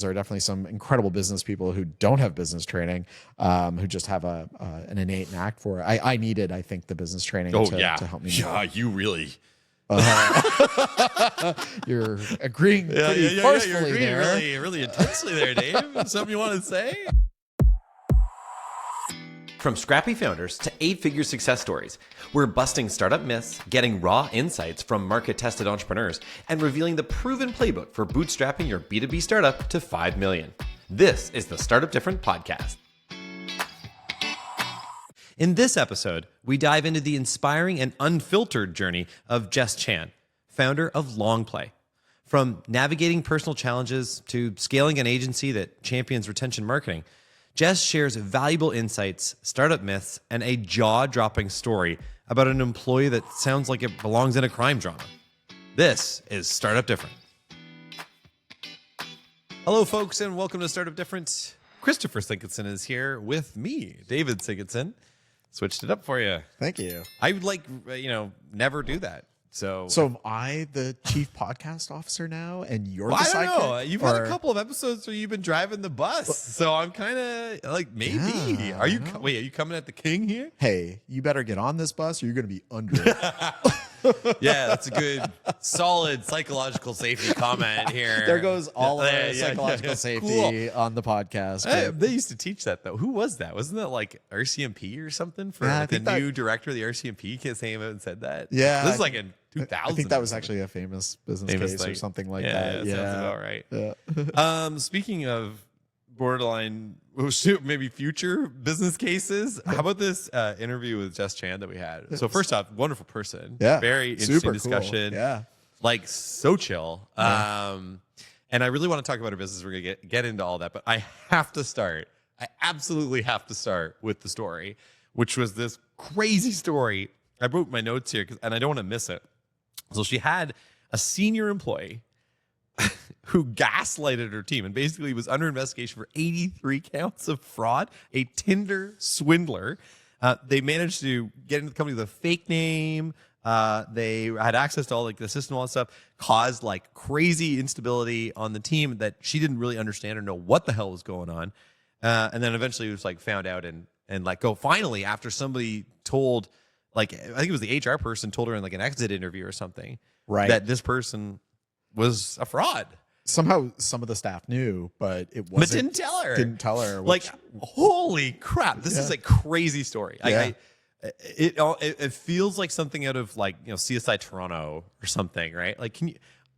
There are definitely some incredible business people who don't have business training, who just have an innate knack for it. I needed, I think, the business training to help me. Yeah, you really. You're agreeing pretty forcefully you're agreeing there. really intensely there, Dave. Something you want to say? From scrappy founders to 8-figure success stories, we're busting startup myths, getting raw insights from market-tested entrepreneurs, and revealing the proven playbook for bootstrapping your B2B startup to 5 million. This is the Startup Different podcast. In this episode, we dive into the inspiring and unfiltered journey of Jess Chan, founder of Longplay. From navigating personal challenges to scaling an agency that champions retention marketing, Jess shares valuable insights, startup myths, and a jaw-dropping story about an employee that sounds like it belongs in a crime drama. This is Startup Different. Hello, folks, and welcome to Startup Different. Christopher Sigurdsson is here with me, David Sigurdsson. Switched it up for you. Thank you. I would never do that. So am I the chief podcast officer now, and you're the sidekick? I don't know. You've had a couple of episodes where you've been driving the bus, so I'm kind of like, maybe. Yeah, are you coming at the king here? Hey, you better get on this bus, or you're going to be under it. Yeah, that's a good, solid psychological safety comment here. There goes all of psychological safety on the podcast. They used to teach that, though. Who was that? Wasn't that like RCMP or something for the new director of the RCMP? Came out and said that. Yeah, this is like in 2000. I think that was actually a famous business case or something like that. Yeah, sounds about right. Yeah. Speaking of borderline, maybe future business cases, how about this interview with Jess Chan that we had? So first off, wonderful person. Yeah, very interesting super discussion. Cool. Yeah, like so chill. Yeah. And I really want to talk about her business. We're gonna get into all that, but I have to start. I absolutely have to start with the story, which was this crazy story. I wrote my notes here and I don't want to miss it. So she had a senior employee who gaslighted her team and basically was under investigation for 83 counts of fraud, a Tinder swindler. They managed to get into the company with a fake name. They had access to all like the system, all that stuff, caused like crazy instability on the team that she didn't really understand or know what the hell was going on. And then eventually it was like found out and let go. Finally, after somebody told, like, I think it was the HR person told her in like an exit interview or something, right, that this person was a fraud. Somehow some of the staff knew, but it wasn't. But didn't tell her. Which, like, holy crap. This is a crazy story. Yeah. It feels like something out of like, CSI Toronto or something, right? Like,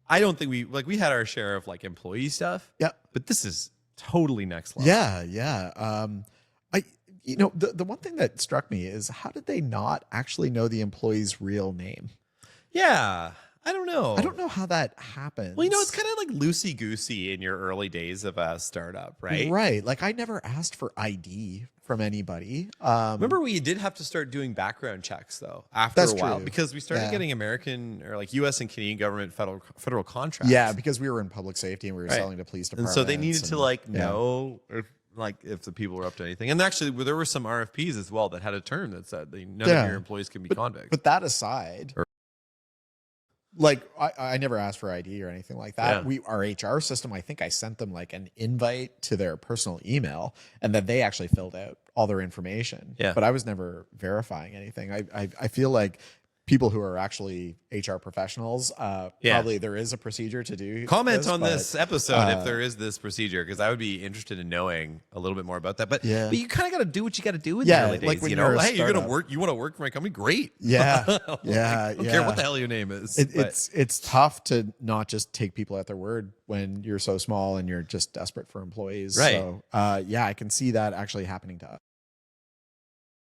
I don't think we had our share of like employee stuff. Yeah. But this is totally next level. Yeah. The one thing that struck me is, how did they not actually know the employee's real name? Yeah. I don't know. I don't know how that happens. Well, it's kind of like loosey-goosey in your early days of a startup, right? Right. Like, I never asked for ID from anybody. Remember, we did have to start doing background checks, though, after a while. True. Because we started getting American or like U.S. and Canadian government federal contracts. Yeah, because we were in public safety and we were selling to police departments. And so they needed to know if the people were up to anything. And actually, there were some RFPs as well that had a term that said none of your employees can be convicts. But that aside... Like, I never asked for ID or anything like that. Yeah. Our HR system, I think I sent them like an invite to their personal email, and then they actually filled out all their information. Yeah. But I was never verifying anything. I feel like people who are actually HR professionals, probably there is a procedure to do. Comment on this episode if there is this procedure, because I would be interested in knowing a little bit more about that. But you kind of got to do what you got to do in the early days. Like when hey, you're gonna work. You want to work for my company? Great. Yeah, I don't care what the hell your name is. It's tough to not just take people at their word when you're so small and you're just desperate for employees. Right. So I can see that actually happening to us.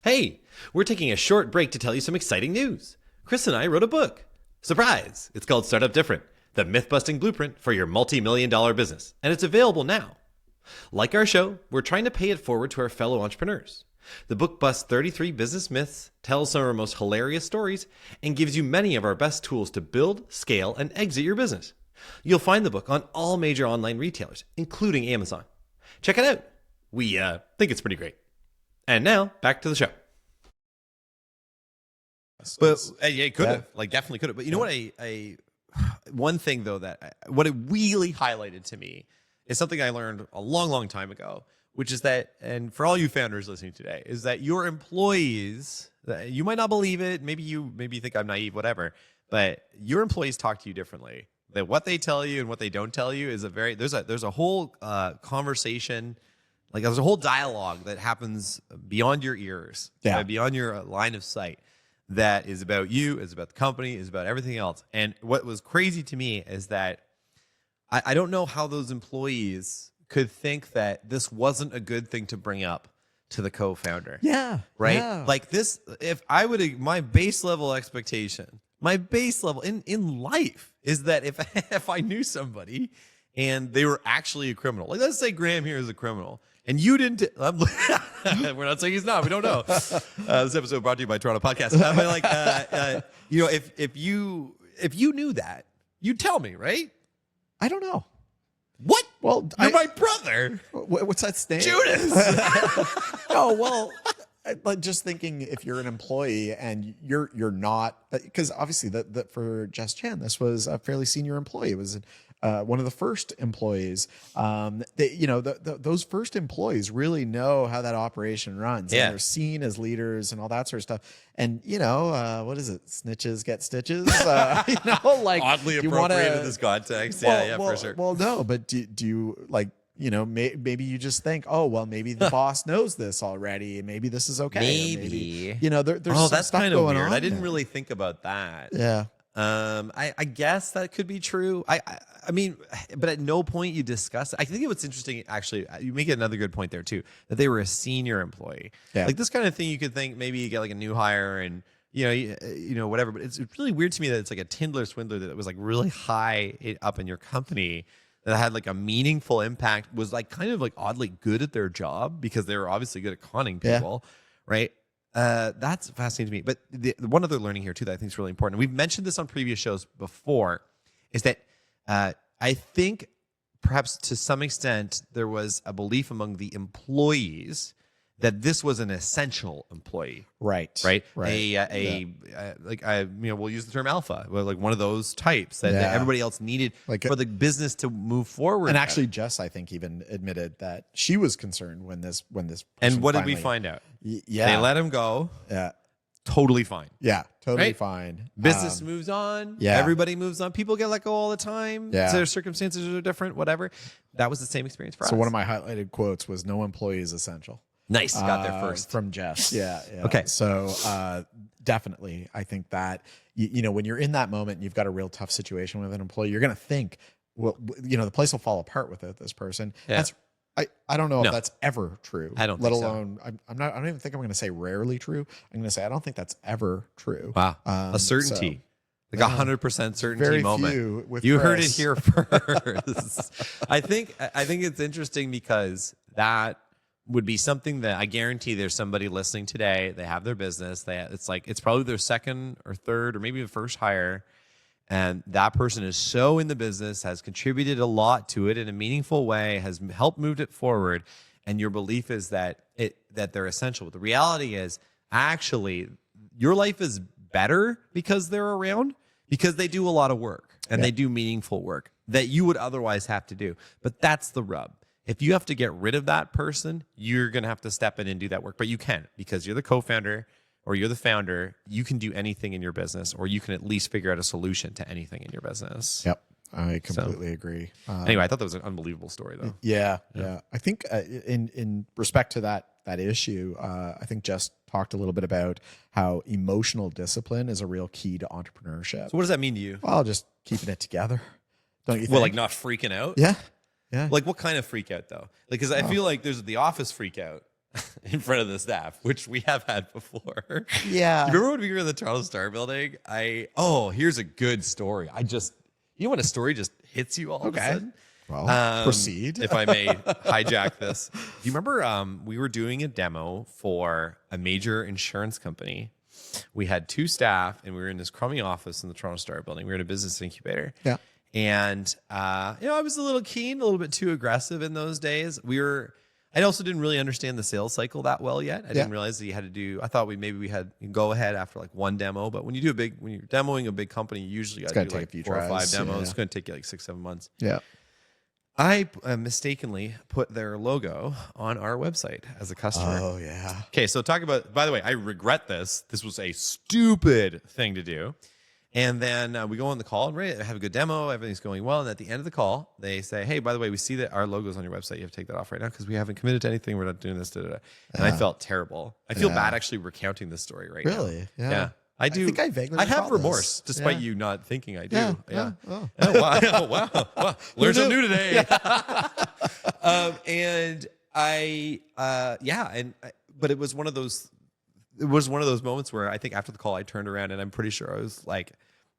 Hey, we're taking a short break to tell you some exciting news. Chris and I wrote a book. Surprise! It's called Startup Different, the myth-busting blueprint for your multi-million-dollar business, and it's available now. Like our show, we're trying to pay it forward to our fellow entrepreneurs. The book busts 33 business myths, tells some of our most hilarious stories, and gives you many of our best tools to build, scale, and exit your business. You'll find the book on all major online retailers, including Amazon. Check it out. We think it's pretty great. And now, back to the show. But it could have, definitely could have. But you know what? One thing though what it really highlighted to me is something I learned a long, long time ago, which is that, and for all you founders listening today, is that your employees, you might not believe it, maybe you think I'm naive, whatever, but your employees talk to you differently. That what they tell you and what they don't tell you is there's a whole conversation, like there's a whole dialogue that happens beyond your ears, beyond your line of sight, that is about you, is about the company, is about everything else. And what was crazy to me is that I don't know how those employees could think that this wasn't a good thing to bring up to the co-founder. Yeah. Right? Yeah. Like this, if I would, my base level expectation, my base level in life is that if I knew somebody and they were actually a criminal, like let's say Graham here is a criminal, and you didn't, we're not saying he's not, we don't know. This episode brought to you by Toronto Podcast. But like, if you knew that, you'd tell me, right? I don't know. What? Well, you're my brother. What's that name? Judas. Oh, well, like just thinking if you're an employee and you're not, because obviously that for Jess Chan, this was a fairly senior employee. It was one of the first employees. Those first employees really know how that operation runs. Yeah. And they're seen as leaders and all that sort of stuff. And what is it? Snitches get stitches. Like oddly appropriate in this context. For sure. Well, no, but do you like? Maybe you just think, oh, well, maybe the boss knows this already. Maybe this is okay. Maybe. There's some that's stuff kind of going weird. on I didn't there. really think about that. Yeah. I guess that could be true. I mean, but at no point you discuss it. I think what's interesting, actually, you make another good point there too, that they were a senior employee. Yeah. Like this kind of thing, you could think maybe you get like a new hire and whatever. But it's really weird to me that it's like a Tindler swindler that was like really high up in your company, that had like a meaningful impact, was like kind of like oddly good at their job because they were obviously good at conning people, right? That's fascinating to me. But the one other learning here too that I think is really important, and we've mentioned this on previous shows before, is that I think perhaps to some extent there was a belief among the employees that this was an essential employee. Right. We'll use the term alpha, like one of those types that everybody else needed for the business to move forward. And actually, Jess, I think, even admitted that she was concerned when this. And what did we find out? They let him go. Yeah. Totally fine. Yeah. Totally Right? fine. Business moves on. Yeah. Everybody moves on. People get let go all the time. Yeah. Their circumstances are different, whatever. That was the same experience for us. So one of my highlighted quotes was, "No employee is essential." Nice. Got there first. From Jess. Yeah. Okay. So definitely, I think that, when you're in that moment and you've got a real tough situation with an employee, you're going to think, well, the place will fall apart without this person. Yeah. I don't know if that's ever true. I don't let think so. alone, I don't even think I'm going to say rarely true. I'm going to say, I don't think that's ever true. Wow. A certainty. Like 100% certainty very moment. Few with you heard it Chris. here first. I think it's interesting because that would be something that I guarantee there's somebody listening today. They have their business. It's probably their second or third or maybe the first hire. And that person is so in the business, has contributed a lot to it in a meaningful way, has helped move it forward. And your belief is that they're essential. But the reality is actually your life is better because they're around, because they do a lot of work and they do meaningful work that you would otherwise have to do. But that's the rub. If you have to get rid of that person, you're going to have to step in and do that work. But you can, because you're the co-founder or you're the founder. You can do anything in your business, or you can at least figure out a solution to anything in your business. Yep. I completely agree. Anyway, I thought that was an unbelievable story, though. Yeah. I think in respect to that issue, I think Jess talked a little bit about how emotional discipline is a real key to entrepreneurship. So what does that mean to you? Well, just keeping it together. Don't you think? Well, like not freaking out? Yeah. Yeah. Like what kind of freak out, though? Like, because I feel like there's the office freak out in front of the staff, which we have had before. Yeah. Remember when we were in the Toronto Star building? Here's a good story. When a story just hits you all of a sudden? Well, proceed. If I may hijack this. Do you remember we were doing a demo for a major insurance company? We had 2 staff, and we were in this crummy office in the Toronto Star building. We were in a business incubator. Yeah. And, I was a little keen, a little bit too aggressive in those days. I also didn't really understand the sales cycle that well yet. I didn't realize that you had to do, I thought we had go ahead after like 1 demo, but when you're demoing a big company, you usually got to do like 4 or 5 demos. Yeah. It's going to take you like 6-7 months. Yeah. I mistakenly put their logo on our website as a customer. Oh yeah. Okay, so talk about, by the way, I regret this. This was a stupid thing to do. And then we go on the call and have a good demo. Everything's going well. And at the end of the call, they say, hey, by the way, we see that our logo's on your website. You have to take that off right now because we haven't committed to anything. We're not doing this. Da, da, da. And I felt terrible. I feel bad actually recounting this story right now. Really? Yeah. I do. I think I vaguely I have recall remorse, this. despite you not thinking I do. Yeah. Yeah. Oh. Oh, wow. Wow. Learn something new today. And but it was one of those. It was one of those moments where I think after the call, I turned around and I'm pretty sure I was like,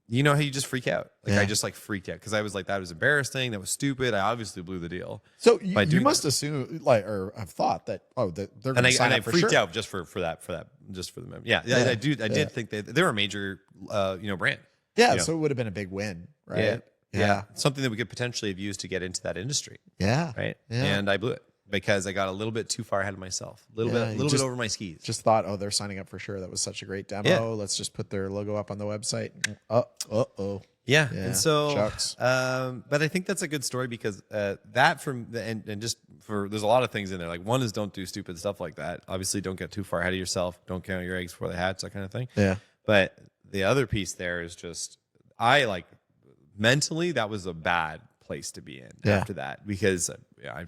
you know how you just freak out? Like I just like freaked out because I was like, that was embarrassing. That was stupid. I obviously blew the deal. So you must assume or have thought that they're going to sign up for freaked sure. out just for the moment. Yeah. I did think that they were a major brand. Yeah, you know? so it would have been a big win, right? Yeah. Something that we could potentially have used to get into that industry. Yeah. Right. Yeah. And I blew it because I got a little bit too far ahead of myself. A little bit over my skis. Just thought, oh, they're signing up for sure. That was such a great demo. Yeah. Let's just put their logo up on the website. Uh-oh. Yeah. Yeah, And so, shucks. but I think that's a good story because that and just for, there's a lot of things in there. Like one is don't do stupid stuff like that. Obviously don't get too far ahead of yourself. Don't count your eggs before they hatch, that kind of thing. Yeah. But the other piece there is just, mentally, that was a bad place to be in after that because I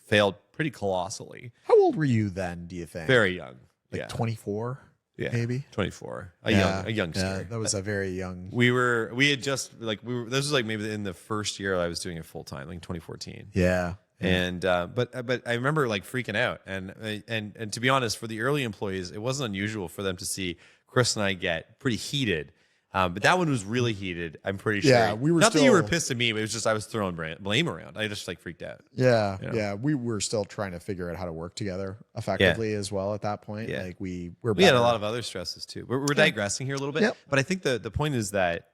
failed pretty colossally. How old were you then, do you think? Very young. Like 24? Yeah. Maybe? 24. A youngster. Yeah, that was a very young. We had just this was like maybe in the first year I was doing it full time, like 2014. Yeah. And but I remember like freaking out and to be honest, for the early employees, it wasn't unusual for them to see Chris and I get pretty heated. But that one was really heated. I'm pretty sure. Yeah, we were not that you were pissed at me, but it was just I was throwing blame around. I just like freaked out. Yeah, You know? yeah. We were still trying to figure out how to work together effectively as well at that point. Yeah. Like we had a lot of other stresses too. We're digressing here a little bit, Yep. but I think the point is that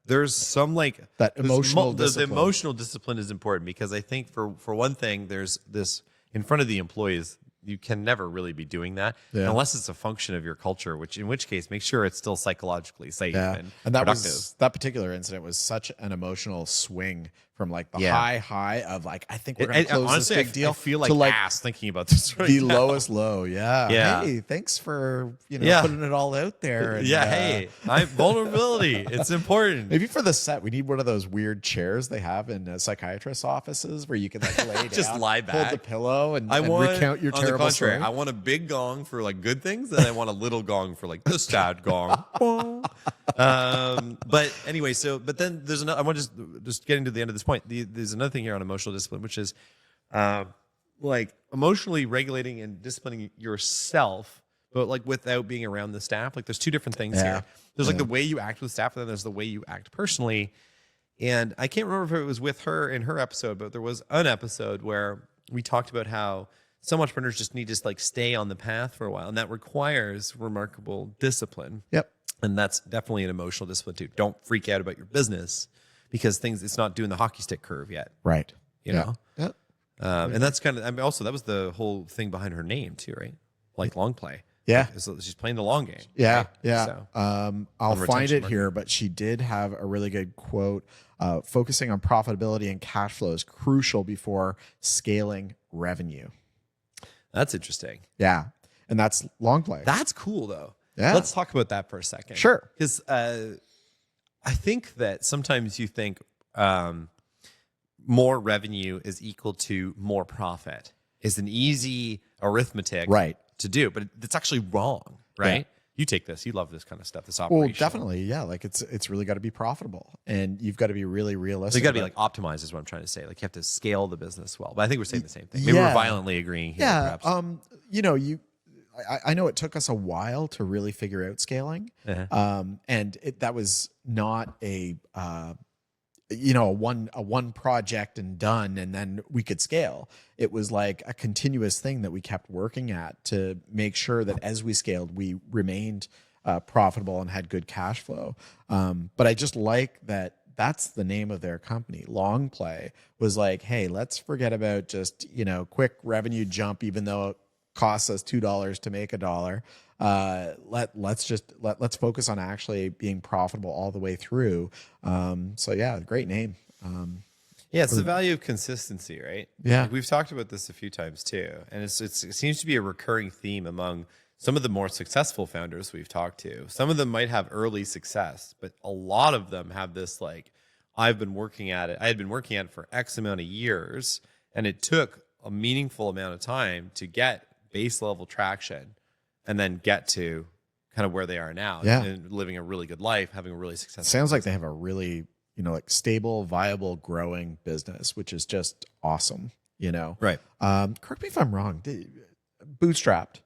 there's some that emotional the discipline. emotional discipline is important because I think for one thing, there's this in front of the employees. You can never really be doing that unless it's a function of your culture, in which case, make sure it's still psychologically safe and that productive. that particular incident was such an emotional swing from like the high of like I think we're going to close honestly, this big deal I feel to like ass thinking about this right the now. lowest low. Yeah. Hey, thanks for putting it all out there. And, hey, vulnerability. It's important. Maybe for the set, we need one of those weird chairs they have in psychiatrist offices where you can like lay down, Just lie back, hold the pillow, and want, recount your on the terrible contrary, story. I want a big gong for like good things, and I want a little gong for like the sad gong. But anyway, but then there's another. I want to just getting to the end of this point. There's another thing here on emotional discipline, which is like emotionally regulating and disciplining yourself, but like without being around the staff. Like there's two different things here. There's like the way you act with staff, and then there's the way you act personally. And I can't remember if it was with her in her episode, but there was an episode where we talked about how some entrepreneurs just need to like stay on the path for a while, and that requires remarkable discipline. Yep. And that's definitely an emotional discipline too. Don't freak out about your business because it's not doing the hockey stick curve yet. Right. You know? Yeah. And that's kind of, I mean, also that was the whole thing behind her name too, right? Like Longplay. Yeah. So she's playing the long game. Yeah. Right? Yeah. So, I'll on find it retention here, but she did have a really good quote. Focusing on profitability and cash flow is crucial before scaling revenue. that's interesting. Yeah. And that's Longplay. That's cool though. Yeah. Let's talk about that for a second. Sure. Because I think that sometimes you think more revenue is equal to more profit is an easy arithmetic to do, but it's actually wrong, right? Yeah. You take this. You love this kind of stuff, this Well, operation. definitely. Yeah. Like it's really got to be profitable and you've got to be really So realistic. you got to be like optimized is what I'm trying to say. Like you have to scale the business well. But I think we're saying the same thing. Maybe we're violently agreeing here, yeah. perhaps. I know it took us a while to really figure out scaling. And that was not a one project and done, and then we could scale. It was like a continuous thing that we kept working at to make sure that as we scaled, we remained profitable and had good cash flow. But I just like that. That's the name of their company. Longplay was like, hey, let's forget about just, quick revenue jump, even though it costs us $2 to make $1. Let's focus on actually being profitable all the way through. So yeah, great name. Yeah, it's the value of consistency, right? Yeah. Like we've talked about this a few times too. And it seems to be a recurring theme among some of the more successful founders we've talked to. Some of them might have early success, but a lot of them have this like, I had been working at it for X amount of years, and it took a meaningful amount of time to get base level traction and then get to kind of where they are now. Yeah. And living a really good life, having a really successful Sounds like they have a really, like stable, viable, growing business, which is just awesome, Right. Correct me if I'm wrong. Bootstrapped.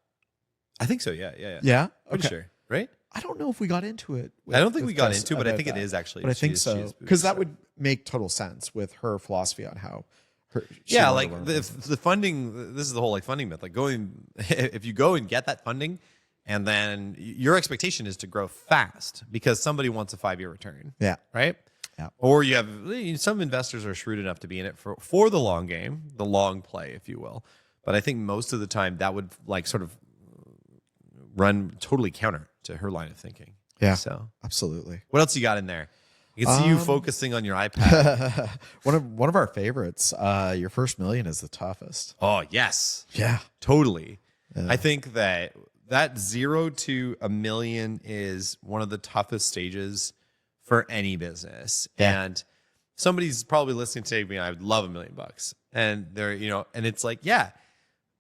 I think so. Yeah. Yeah. Pretty Okay. sure. Right. I don't know if we got into it. I don't think we got Jess into it, but I about think it that. is actually. But I think she so, is because that bootstrapped. would make total sense with her philosophy on how she Yeah, wanted like to run a the business. funding. This is the whole like funding myth. Like if you go and get that funding, and then your expectation is to grow fast because somebody wants a 5-year return. Yeah. Right. Yeah. Or you have some investors are shrewd enough to be in it for the long game, the long play, if you will. But I think most of the time that would like sort of run totally counter to her line of thinking. Yeah. So Absolutely. what else you got in there? You can see you focusing on your iPad. one of our favorites. Your first million is the toughest. Oh yes. Yeah. Totally. Yeah. I think that 0 to $1 million is one of the toughest stages for any business. Yeah. And somebody's probably listening to I would love $1 million. And they're, and it's like, yeah.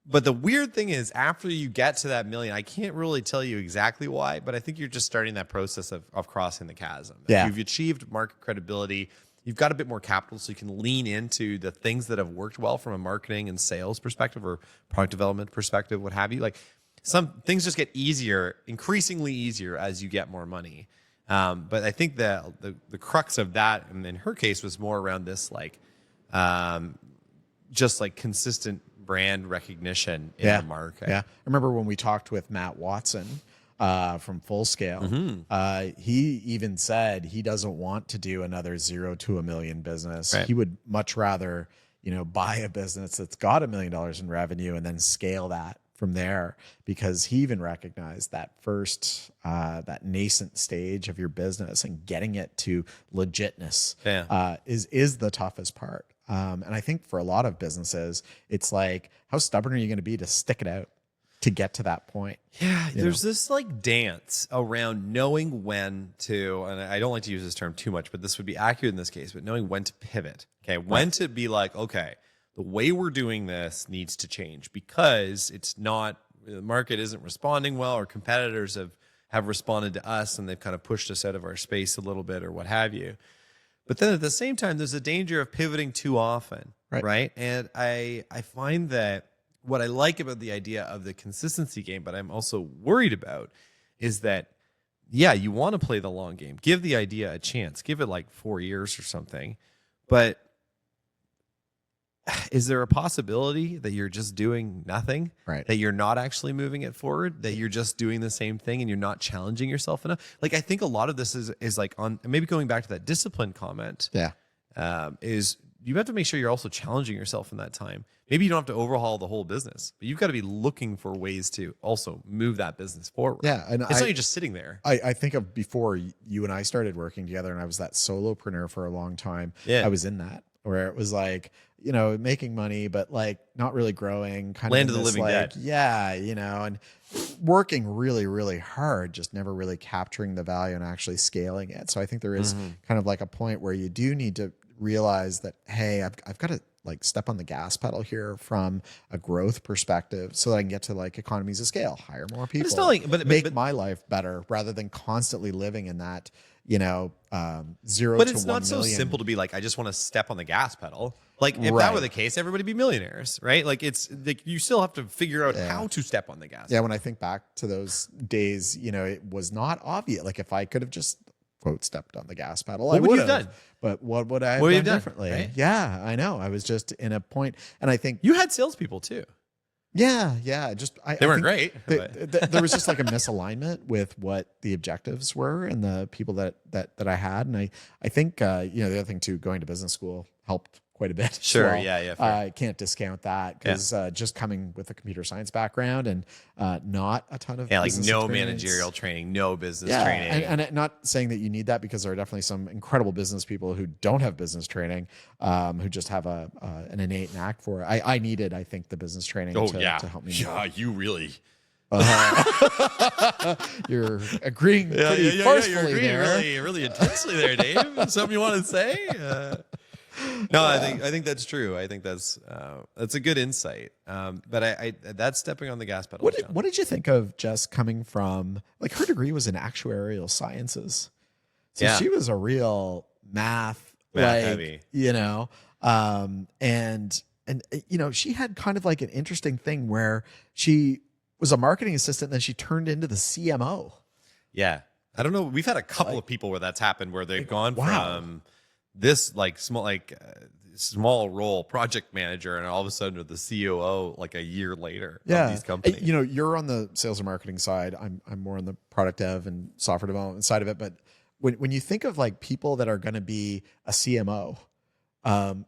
But the weird thing is after you get to that million, I can't really tell you exactly why, but I think you're just starting that process of crossing the chasm. Yeah. You've achieved market credibility. You've got a bit more capital so you can lean into the things that have worked well from a marketing and sales perspective or product development perspective, what have you. Like some things just get easier, increasingly easier as you get more money. But I think that the crux of that, and in her case, was more around this like just like consistent brand recognition in the market. Yeah. I remember when we talked with Matt Watson from Full Scale, he even said he doesn't want to do another 0 to $1 million business. Right. He would much rather, buy a business that's got $1 million in revenue and then scale that from there, because he even recognized that first, that nascent stage of your business and getting it to legitness is the toughest part. And I think for a lot of businesses, it's like, how stubborn are you going to be to stick it out to get to that point? Yeah, there's this like dance around knowing when to, and I don't like to use this term too much, but this would be accurate in this case, but knowing when to pivot. Okay, when to be like, okay, the way we're doing this needs to change because it's not, the market isn't responding well, or competitors have responded to us and they've kind of pushed us out of our space a little bit or what have you. But then at the same time, there's a danger of pivoting too often, right? And I find that what I like about the idea of the consistency game, but I'm also worried about, is that, yeah, you want to play the long game. Give the idea a chance. Give it like 4 years or something. But is there a possibility that you're just doing nothing? Right. That you're not actually moving it forward? That you're just doing the same thing and you're not challenging yourself enough? Like, I think a lot of this is like on, maybe going back to that discipline comment. Yeah. Is you have to make sure you're also challenging yourself in that time. Maybe you don't have to overhaul the whole business, but you've got to be looking for ways to also move that business forward. Yeah. And it's not you just sitting there. I think of before you and I started working together and I was that solopreneur for a long time. Yeah. I was in that where it was like, making money, but like not really growing, kind Land of of the this, living like, dead. yeah, and working really, really hard, just never really capturing the value and actually scaling it. So I think there is kind of like a point where you do need to realize that, hey, I've got to like step on the gas pedal here from a growth perspective so that I can get to like economies of scale, hire more people, it's not like, but make my life better rather than constantly living in that, 0 But to 1 it's not so million. simple to be like, I just want to step on the gas pedal. Like if that Right. were the case, everybody would be millionaires, right? Like it's like you still have to figure out Yeah. how to step on the gas. Yeah, when I think back to those days, it was not obvious. Like if I could have just quote stepped on the gas pedal, I What would you would have have. done? But what would I have What would you done have done, differently? right? Yeah, I know. I was just in a point, and I think You had salespeople too. yeah. Just They weren't think great. there was just like a misalignment with what the objectives were and the people that I had, and I think the other thing too, going to business school helped quite a bit. Sure. As well. Yeah. Fair. I can't discount that because just coming with a computer science background and not a ton of like business no experience. managerial training, no business training. And not saying that you need that, because there are definitely some incredible business people who don't have business training, who just have an innate knack for it. I needed, I think, the business training to help me. Yeah, you really. You're agreeing pretty forcefully you're agreeing there. really intensely there, Dave. Something you want to say? No, I think that's true. I think that's a good insight. But I that's stepping on the gas pedal. What did you think of Jess coming from, like, her degree was in actuarial sciences, so she was a real math heavy, and she had kind of like an interesting thing where she was a marketing assistant, and then she turned into the CMO. Yeah, I don't know. We've had a couple of people where that's happened, where they've gone from this small role project manager, and all of a sudden with the COO like a year later of these companies. You're on the sales and marketing side. I'm more on the product dev and software development side of it. But when you think of like people that are going to be a CMO,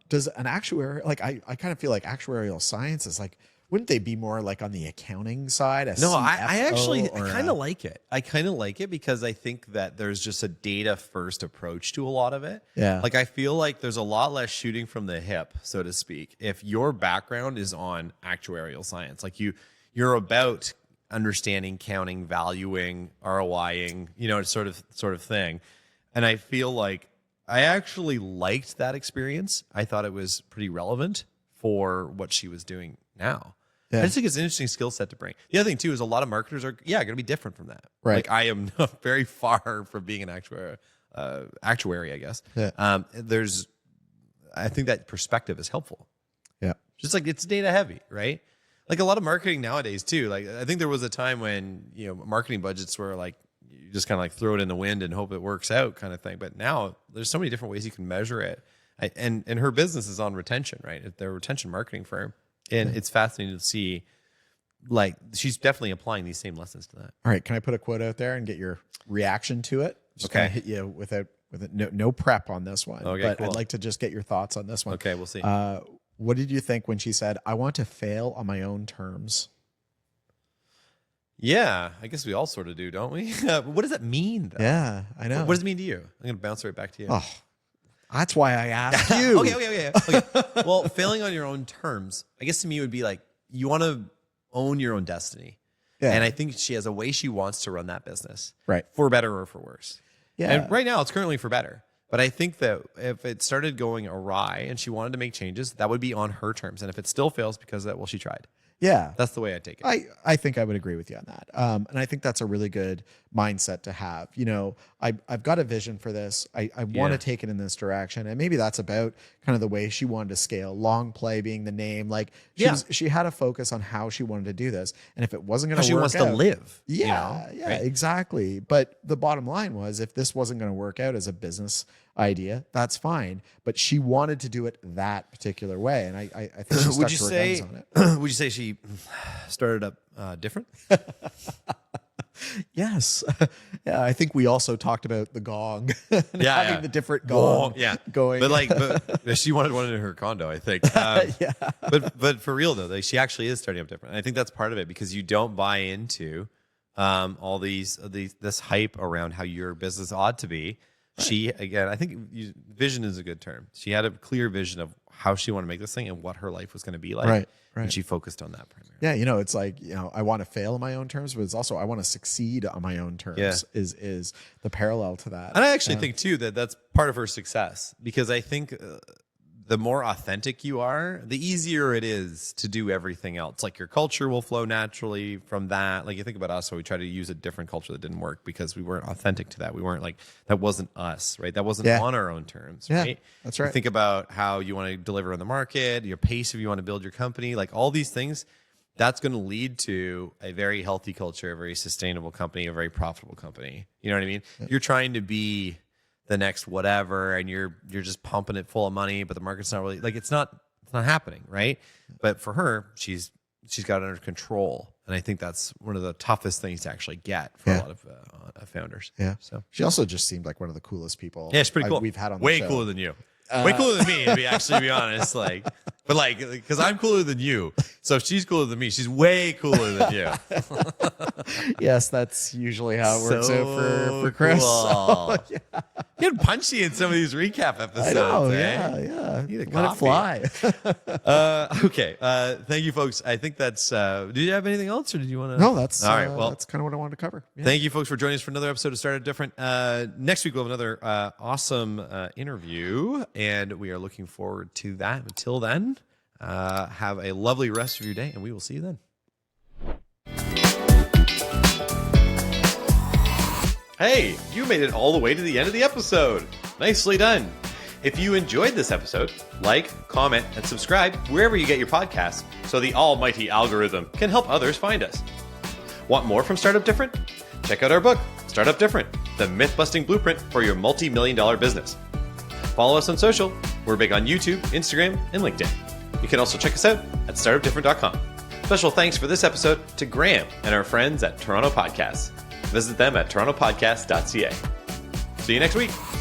does an actuary, like I kind of feel like actuarial science is like, wouldn't they be more like on the accounting side? No, I kind of like it. I kind of like it because I think that there's just a data first approach to a lot of it. Yeah. Like I feel like there's a lot less shooting from the hip, so to speak, if your background is on actuarial science. Like you're about understanding, counting, valuing, ROIing, sort of thing. And I feel like I actually liked that experience. I thought it was pretty relevant for what she was doing now. Yeah. I just think it's an interesting skill set to bring. The other thing too is a lot of marketers are going to be different from that. Right. Like I am very far from being an actuary, I guess. Yeah. I think that perspective is helpful. Yeah. Just like it's data heavy, right? Like a lot of marketing nowadays too. Like I think there was a time when marketing budgets were like you just kind of like throw it in the wind and hope it works out kind of thing. But now there's so many different ways you can measure it. And her business is on retention, right? They're a retention marketing firm. And it's fascinating to see, like, she's definitely applying these same lessons to that. All right. Can I put a quote out there and get your reaction to it? Just kind of hit you with no prep on this one. Okay, but cool. I'd like to just get your thoughts on this one. Okay, we'll see. What did you think when she said, "I want to fail on my own terms"? Yeah, I guess we all sort of do, don't we? What does that mean, though? Yeah, I know. What does it mean to you? I'm going to bounce right back to you. Oh, that's why I asked you. Okay. Well, failing on your own terms, I guess to me would be like you want to own your own destiny. Yeah. And I think she has a way she wants to run that business. Right. For better or for worse. Yeah. And right now it's currently for better. But I think that if it started going awry and she wanted to make changes, that would be on her terms. And if it still fails because of that, well, she tried. Yeah. That's the way I take it. I think I would agree with you on that. And I think that's a really good mindset to have. I've got a vision for this. I want to take it in this direction. And maybe that's about kind of the way she wanted to scale. Longplay being the name. Like she had a focus on how she wanted to do this. And if it wasn't going to work out. She wants to live. Yeah, right? Exactly. But the bottom line was, if this wasn't going to work out as a business idea, that's fine. But she wanted to do it that particular way. And I think she stuck to her guns on it. Would you say she started up different? Yes. Yeah, I think we also talked about the gong and having the different gong going. But she wanted one in her condo, I think. Yeah. But for real though, like she actually is starting up different. And I think that's part of it because you don't buy into all this hype around how your business ought to be. Right. She, again, I think vision is a good term. She had a clear vision of how she wanted to make this thing and what her life was going to be like. Right. And she focused on that primarily. Yeah, it's like, I want to fail on my own terms, but it's also I want to succeed on my own terms is the parallel to that. And I actually think too that that's part of her success because I think the more authentic you are, the easier it is to do everything else. Like your culture will flow naturally from that. Like you think about us, so we try to use a different culture that didn't work because we weren't authentic to that. We weren't like, that wasn't us, right? That wasn't on our own terms, right? That's right. You think about how you want to deliver on the market, your pace if you want to build your company, like all these things, that's going to lead to a very healthy culture, a very sustainable company, a very profitable company. You know what I mean? Yeah. You're trying to be the next whatever, and you're just pumping it full of money, but the market's not really like it's not happening, right? But for her, she's got it under control, and I think that's one of the toughest things to actually get for a lot of founders. Yeah. So she also just seemed like one of the coolest people. Yeah, she's pretty cool. We've had on the way show. cooler than you. way cooler than me, to be honest. Like, but like, because I'm cooler than you. So if she's cooler than me, she's way cooler than you. Yes, that's usually how it works So out for Chris. cool. So, yeah. Getting punchy in some of these recap episodes. I know, eh? yeah. Need a Let it coffee. fly. Okay. Thank you, folks. I think that's. Did you have anything else, or did you want to? No, that's all right. Well, that's kind of what I wanted to cover. Yeah. thank you, folks, for joining us for another episode of Startup Different. Next week we'll have another awesome interview, and we are looking forward to that. Until then, have a lovely rest of your day, and we will see you then. Hey, you made it all the way to the end of the episode. Nicely done. If you enjoyed this episode, like, comment, and subscribe wherever you get your podcasts so the almighty algorithm can help others find us. Want more from Startup Different? Check out our book, Startup Different, the myth-busting blueprint for your multi-million-dollar business. Follow us on social. We're big on YouTube, Instagram, and LinkedIn. You can also check us out at startupdifferent.com. Special thanks for this episode to Graham and our friends at Toronto Podcasts. Visit them at torontopodcast.ca. See you next week.